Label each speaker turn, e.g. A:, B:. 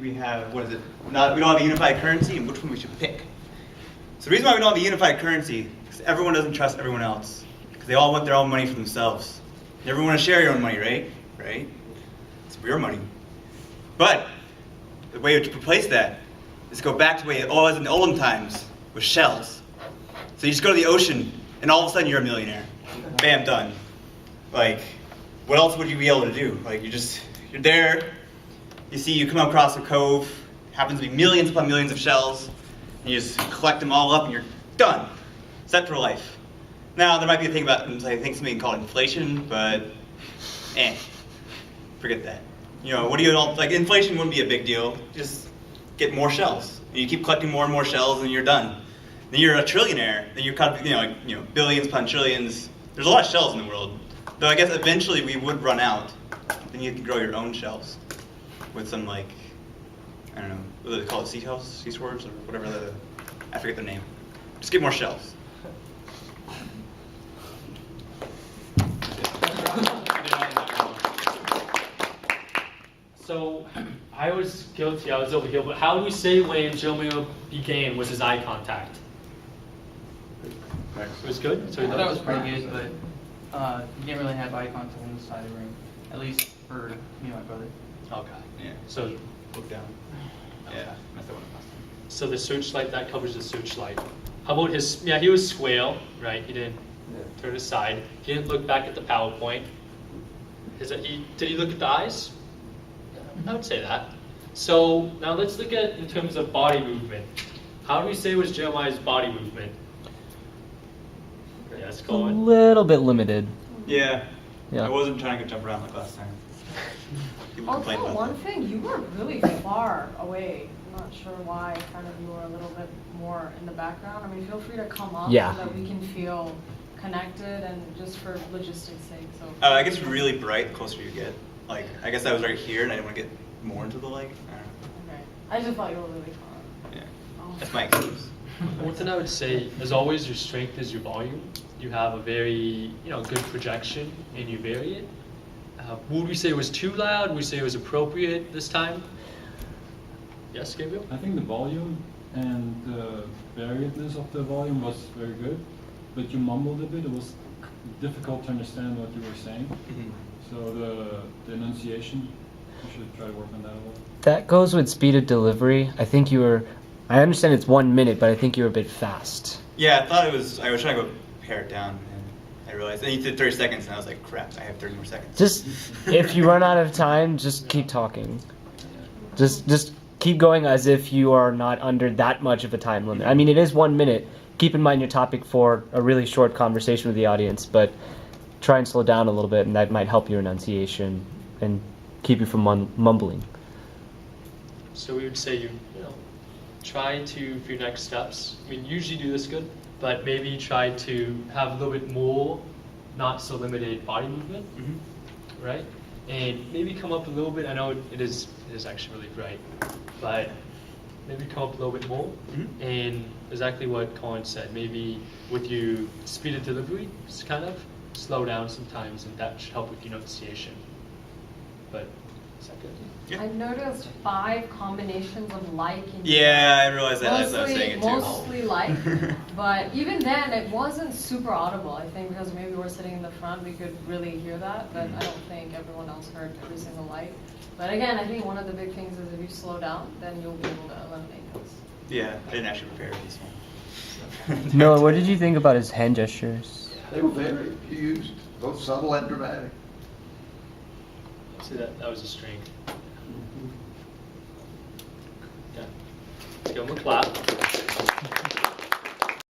A: we have, what is it? We don't have a unified currency, and which one we should pick. So the reason why we don't have a unified currency is everyone doesn't trust everyone else. Because they all want their own money for themselves. You never want to share your own money, right? Right? It's your money. But the way to replace that is to go back to the way it was in the olden times with shells. So you just go to the ocean, and all of a sudden you're a millionaire. Bam, done. Like, what else would you be able to do? Like, you're there, you come across a cove, happens to be millions upon millions of shells, and you just collect them all up, and you're done. Set for life. Now, there might be a thing about, I think something called inflation, but forget that. You know, like inflation wouldn't be a big deal. Just get more shells. And you keep collecting more and more shells, and you're done. Then you're a trillionaire. Then you're kind of, billions upon trillions. There's a lot of shells in the world. Though I guess eventually we would run out. Then you can grow your own shells with some, like, I don't know, what do they call it, sea swords, or whatever I forget the name. Just get more shells.
B: So I was guilty, I was over here, but how do we say when Jeremiah began was his eye contact? It was good? So
C: I thought it was pretty good, but you didn't really have eye contact on the side of the room, at least for me and my brother.
B: Okay.
A: Yeah.
B: So
A: Look down. Yeah, that's the one.
B: So the searchlight, that covers the searchlight. How about he was swale, right? He didn't turn aside. He didn't look back at the PowerPoint. Did he look at the eyes? I would say that. So now let's look at in terms of body movement. How do we say was Jeremiah's body movement? Yes,
D: A
B: Colin.
D: little bit limited.
A: Yeah.
D: Yeah.
A: I wasn't trying to jump around like last time. People complain
E: Also,
A: about
E: one
A: that.
E: thing, you were really far away. I'm not sure why kind of you were a little bit more in the background. I mean, feel free to come up
D: Yeah.
E: so that we can feel connected and just for logistics sake. So.
A: It gets really bright the closer you get. Like, I guess I was right here and I didn't want to get more into the light. I don't know.
E: Okay. I just thought you were really far.
A: Yeah.
E: Oh.
A: That's my excuse.
B: One thing I would say, as always, your strength is your volume. You have a very, good projection, and you vary it. Would we say it was too loud? Would we say it was appropriate this time? Yes, Gabriel?
F: I think the volume and the variedness of the volume was very good, but you mumbled a bit. It was difficult to understand what you were saying. So the enunciation, you should try to work on that a little.
D: That goes with speed of delivery. I understand it's 1 minute, but I think you were a bit fast.
A: Yeah, I was trying to go pare it down, and I realized, and you did 30 seconds, and I was like, crap, I have 30 more seconds.
D: Just, if you run out of time, just keep talking. Just keep going as if you are not under that much of a time limit. I mean, it is 1 minute. Keep in mind your topic for a really short conversation with the audience, but try and slow down a little bit, and that might help your enunciation and keep you from mumbling.
B: So we would say try to, for your next steps, I mean, usually do this good, but maybe try to have a little bit more, not so limited body movement, right? And maybe come up a little bit, I know it is actually really bright, but maybe come up a little bit more, and exactly what Colin said, maybe with your speed of delivery, just kind of slow down sometimes, and that should help with enunciation. But, is that good?
A: Yeah.
E: I noticed 5 combinations of like in
A: Yeah, I realized that as I was saying it too.
E: Mostly like, but even then it wasn't super audible. I think because maybe we're sitting in the front, we could really hear that, but I don't think everyone else heard every single like. But again, I think one of the big things is if you slow down, then you'll be able to eliminate those.
A: Yeah, I didn't actually prepare for this one. So.
D: Noah, what did you think about his hand gestures?
G: They were very used, both subtle and dramatic.
B: So that was a strength. Okay. Let's give him a clap.